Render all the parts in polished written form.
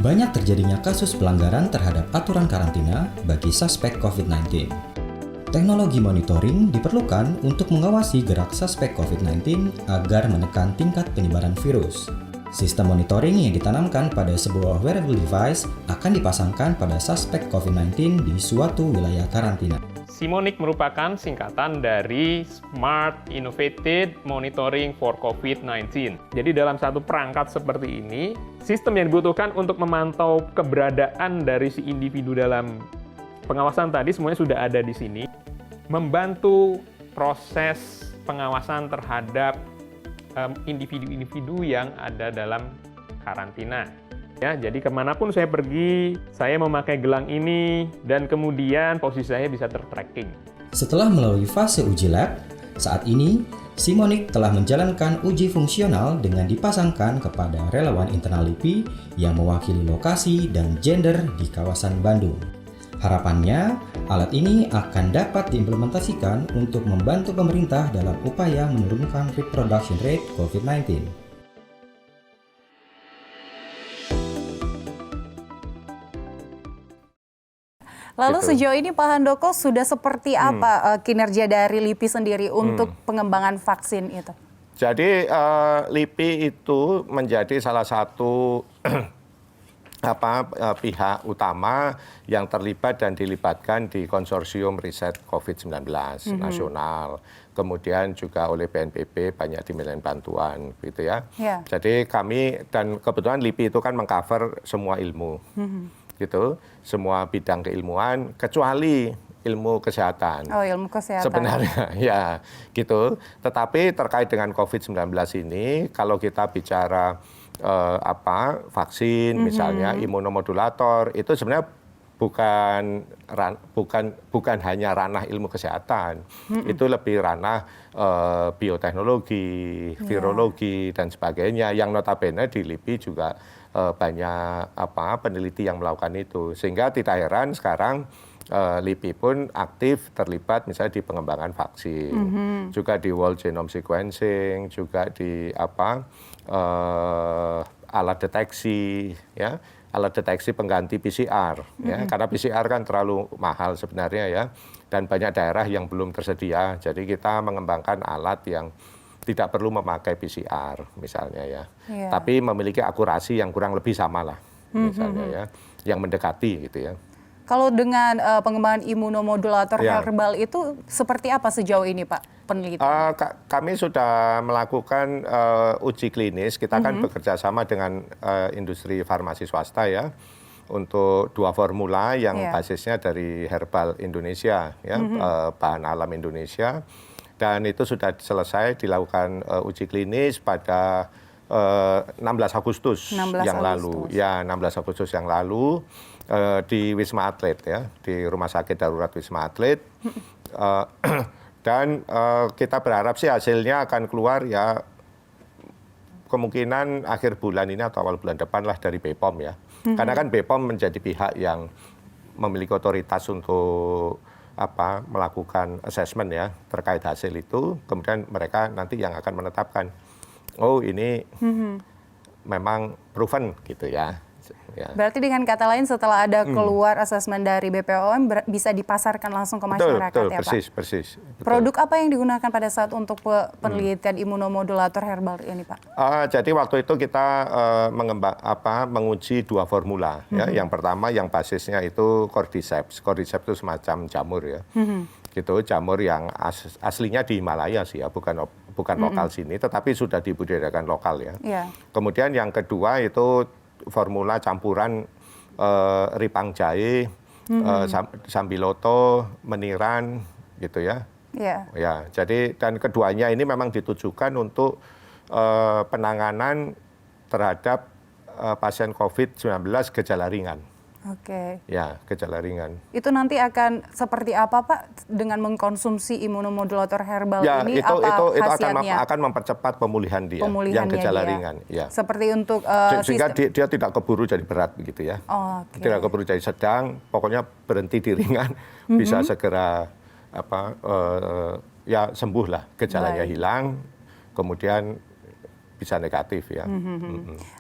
Banyak terjadinya kasus pelanggaran terhadap aturan karantina bagi suspek COVID-19. Teknologi monitoring diperlukan untuk mengawasi gerak suspek COVID-19 agar menekan tingkat penyebaran virus. Sistem monitoring yang ditanamkan pada sebuah wearable device akan dipasangkan pada suspek COVID-19 di suatu wilayah karantina. SIMONIC merupakan singkatan dari Smart Innovated Monitoring for COVID-19. Jadi dalam satu perangkat seperti ini, sistem yang dibutuhkan untuk memantau keberadaan dari si individu dalam pengawasan tadi semuanya sudah ada di sini. Membantu proses pengawasan terhadap individu-individu yang ada dalam karantina. Ya, jadi kemanapun saya pergi, saya memakai gelang ini, dan kemudian posisi saya bisa tertracking. Setelah melalui fase uji lab, saat ini SIMONIC telah menjalankan uji fungsional dengan dipasangkan kepada relawan internal LIPI yang mewakili lokasi dan gender di kawasan Bandung. Harapannya, alat ini akan dapat diimplementasikan untuk membantu pemerintah dalam upaya menurunkan reproduction rate COVID-19. Lalu sejauh ini Pak Handoko sudah seperti apa kinerja dari LIPI sendiri untuk pengembangan vaksin itu? Jadi LIPI itu menjadi salah satu pihak utama yang terlibat dan dilibatkan di konsorsium riset COVID-19 nasional. Kemudian juga oleh BNPB banyak dimintain bantuan gitu ya. Jadi kami dan kebetulan LIPI itu kan mengcover semua ilmu. Gitu, semua bidang keilmuan kecuali ilmu kesehatan. Oh, ilmu kesehatan. Sebenarnya ya gitu. Tetapi terkait dengan COVID-19 ini kalau kita bicara vaksin misalnya imunomodulator itu sebenarnya bukan hanya ranah ilmu kesehatan. Itu lebih ranah bioteknologi, virologi dan sebagainya yang notabene di LIPI juga banyak peneliti yang melakukan itu, sehingga tidak heran sekarang LIPI pun aktif terlibat misalnya di pengembangan vaksin, juga di whole genome sequencing, juga di alat deteksi, ya alat deteksi pengganti PCR, ya karena PCR kan terlalu mahal sebenarnya ya, dan banyak daerah yang belum tersedia, jadi kita mengembangkan alat yang tidak perlu memakai PCR misalnya ya, tapi memiliki akurasi yang kurang lebih sama lah misalnya ya, yang mendekati gitu ya. Kalau dengan pengembangan imunomodulator herbal itu seperti apa sejauh ini Pak penelitian? Kami sudah melakukan uji klinis, kita kan bekerja sama dengan industri farmasi swasta ya, untuk 2 formula yang basisnya dari herbal Indonesia ya, bahan alam Indonesia. Dan itu sudah selesai dilakukan uji klinis pada 16 Agustus yang lalu. Ya, 16 Agustus yang lalu di Wisma Atlet ya, di Rumah Sakit Darurat Wisma Atlet. Dan kita berharap sih hasilnya akan keluar ya kemungkinan akhir bulan ini atau awal bulan depan lah dari BPOM ya. Karena kan BPOM menjadi pihak yang memiliki otoritas untuk melakukan assessment ya terkait hasil itu, kemudian mereka nanti yang akan menetapkan oh ini memang proven gitu ya. Berarti dengan kata lain setelah ada keluar asesmen dari BPOM bisa dipasarkan langsung ke masyarakat betul, ya persis, Pak? Persis. Betul. Produk apa yang digunakan pada saat untuk penelitian imunomodulator herbal ini Pak? Jadi waktu itu kita menguji 2 formula ya. Yang pertama yang basisnya itu Cordyceps. Cordyceps itu semacam jamur ya. Gitu, jamur yang aslinya di Himalaya sih ya, bukan lokal sini, tetapi sudah dibudidayakan lokal ya. Kemudian yang kedua itu formula campuran ripang jahe, sambiloto, meniran gitu ya. Ya, jadi dan keduanya ini memang ditujukan untuk penanganan terhadap pasien COVID-19 gejala ringan. Ya, gejala ringan. Itu nanti akan seperti apa Pak dengan mengkonsumsi imunomodulator herbal ini? Itu khasiatnya? akan mempercepat pemulihan dia yang gejala ringan. Ya. Seperti untuk sehingga dia tidak keburu jadi berat begitu ya. Tidak keburu jadi sedang, pokoknya berhenti di ringan, bisa segera sembuh lah, gejalanya hilang, kemudian bisa negatif ya.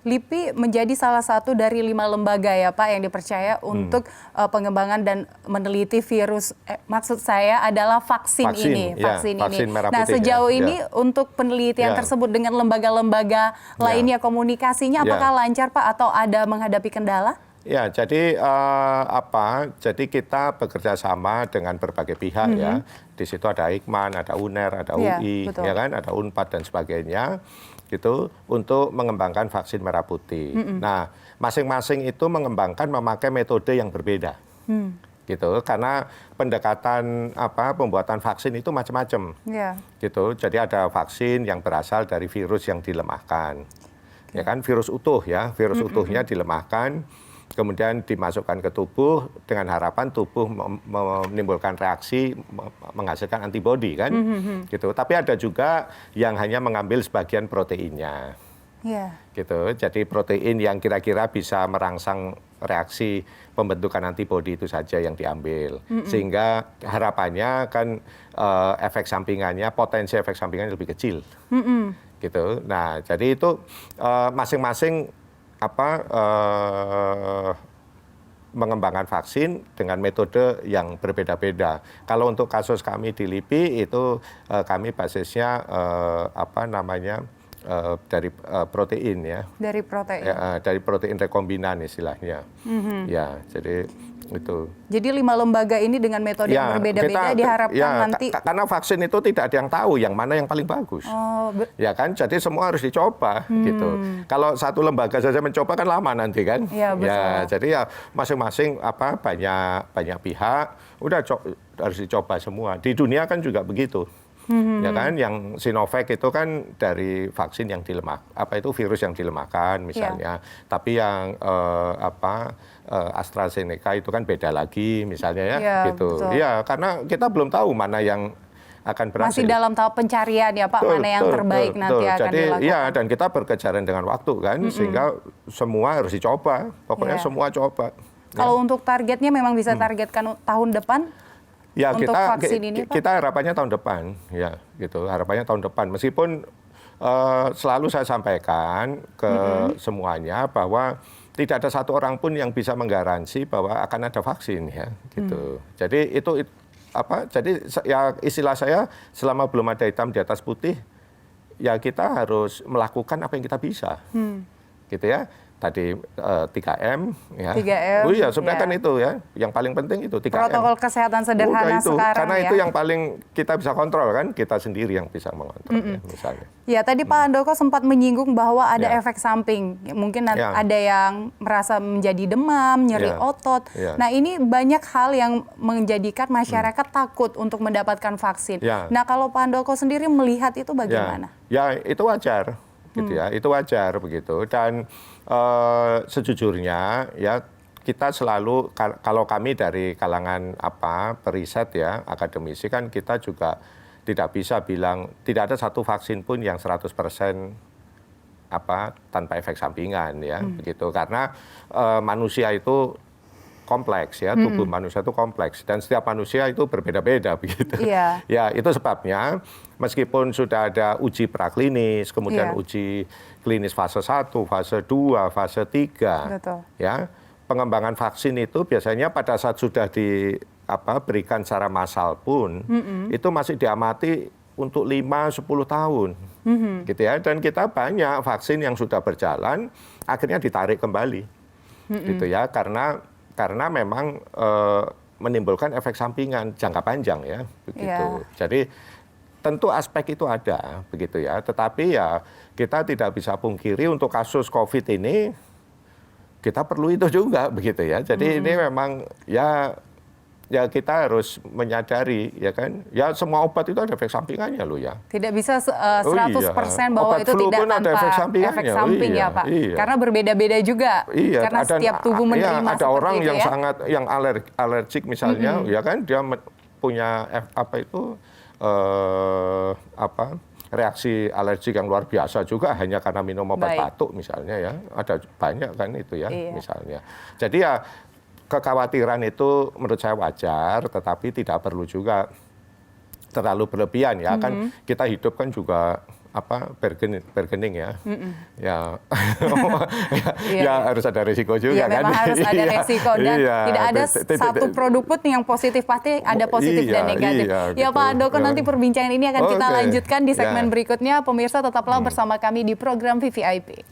LIPI menjadi salah satu dari 5 lembaga ya Pak yang dipercaya untuk pengembangan dan meneliti virus. Maksud saya adalah vaksin ini. Vaksin merah Nah putih, sejauh ini untuk penelitian tersebut dengan lembaga-lembaga lainnya komunikasinya apakah lancar Pak atau ada menghadapi kendala? Ya, jadi jadi kita bekerja sama dengan berbagai pihak ya. Di situ ada Eijkman, ada UNER, ada UI, ya kan, ada Unpad dan sebagainya, gitu, untuk mengembangkan vaksin merah putih. Nah, masing-masing itu mengembangkan memakai metode yang berbeda, gitu, karena pendekatan pembuatan vaksin itu macam-macam, gitu. Jadi ada vaksin yang berasal dari virus yang dilemahkan, ya kan, virus utuh ya, virus utuhnya dilemahkan. Kemudian dimasukkan ke tubuh dengan harapan tubuh menimbulkan reaksi menghasilkan antibodi kan, gitu. Tapi ada juga yang hanya mengambil sebagian proteinnya, gitu. Jadi protein yang kira-kira bisa merangsang reaksi pembentukan antibodi itu saja yang diambil, sehingga harapannya kan efek sampingannya, potensi efek sampingannya lebih kecil, gitu. Nah, jadi itu masing-masing mengembanggan vaksin dengan metode yang berbeda-beda. Kalau untuk kasus kami di LIPI itu kami basisnya dari protein ya. Dari protein. Dari protein rekombinan istilahnya. Ya, jadi itu. Jadi 5 lembaga ini dengan metode yang berbeda-beda diharapkan nanti. Karena vaksin itu tidak ada yang tahu yang mana yang paling bagus. Ya kan, jadi semua harus dicoba gitu. Kalau satu lembaga saja mencoba kan lama nanti kan. Ya, betul. Ya, jadi ya masing-masing banyak pihak udah harus dicoba semua. Di dunia kan juga begitu. Ya kan, yang Sinovac itu kan dari vaksin yang virus yang dilemahkan misalnya. Tapi yang AstraZeneca itu kan beda lagi misalnya ya, gitu. Iya, karena kita belum tahu mana yang akan berhasil. Masih dalam tahap pencarian ya Pak, mana yang terbaik nanti akan dilakukan. Iya, dan kita berkejaran dengan waktu kan, sehingga semua harus dicoba. Pokoknya semua coba. Kalau untuk targetnya memang bisa targetkan tahun depan? Ya, untuk vaksin ini, Pak? kita harapannya tahun depan, ya, gitu. Harapannya tahun depan. Meskipun selalu saya sampaikan ke semuanya bahwa tidak ada satu orang pun yang bisa menggaransi bahwa akan ada vaksin, ya, gitu. Jadi itu jadi ya istilah saya selama belum ada hitam di atas putih, ya kita harus melakukan apa yang kita bisa, gitu ya. Tadi 3M, ya. 3M, oh iya, sebenarnya kan itu ya, yang paling penting itu 3M. Protokol kesehatan sederhana itu. Sekarang karena ya. itu yang paling kita bisa kontrol kan, kita sendiri yang bisa mengontrol ya, misalnya. Ya, tadi Pak Handoko sempat menyinggung bahwa ada efek samping. Mungkin ada yang merasa menjadi demam, nyeri otot. Nah, ini banyak hal yang menjadikan masyarakat takut untuk mendapatkan vaksin. Nah, kalau Pak Handoko sendiri melihat itu bagaimana? Ya, itu wajar. Gitu ya, itu wajar begitu. Dan sejujurnya ya kita selalu, kalau kami dari kalangan periset ya, akademisi kan kita juga tidak bisa bilang tidak ada satu vaksin pun yang 100% tanpa efek sampingan ya, begitu. Karena manusia itu kompleks ya, tubuh manusia itu kompleks dan setiap manusia itu berbeda-beda begitu. Ya, itu sebabnya meskipun sudah ada uji praklinis, kemudian uji klinis fase 1, fase 2, fase 3. Betul. Ya, pengembangan vaksin itu biasanya pada saat sudah diberikan secara massal pun itu masih diamati untuk 5-10 tahun. Gitu ya, dan kita banyak vaksin yang sudah berjalan akhirnya ditarik kembali. Gitu ya, karena memang menimbulkan efek sampingan jangka panjang ya, begitu. Jadi tentu aspek itu ada, begitu ya. Tetapi ya kita tidak bisa pungkiri untuk kasus COVID ini kita perlu itu juga, begitu ya. Jadi ini memang ya kita harus menyadari ya kan, ya semua obat itu ada efek sampingannya loh ya. Tidak bisa 100% bahwa obat itu flu tidak pun ada tanpa efek samping ya Pak. Karena berbeda-beda juga. Karena setiap tubuh menerima ada orang itu, yang sangat alergik misalnya, ya kan, dia punya reaksi alergik yang luar biasa juga hanya karena minum obat batuk misalnya ya. Ada banyak kan itu ya, misalnya. Jadi ya kekhawatiran itu menurut saya wajar, tetapi tidak perlu juga terlalu berlebihan ya. Kan kita hidup kan juga bargaining ya. Ya harus ada risiko juga kan. Memang harus ada risiko dan tidak ada satu produk pun yang positif, pasti ada positif dan negatif. Ya Pak Handoko, nanti perbincangan ini akan kita lanjutkan di segmen berikutnya. Pemirsa tetaplah bersama kami di program VVIP.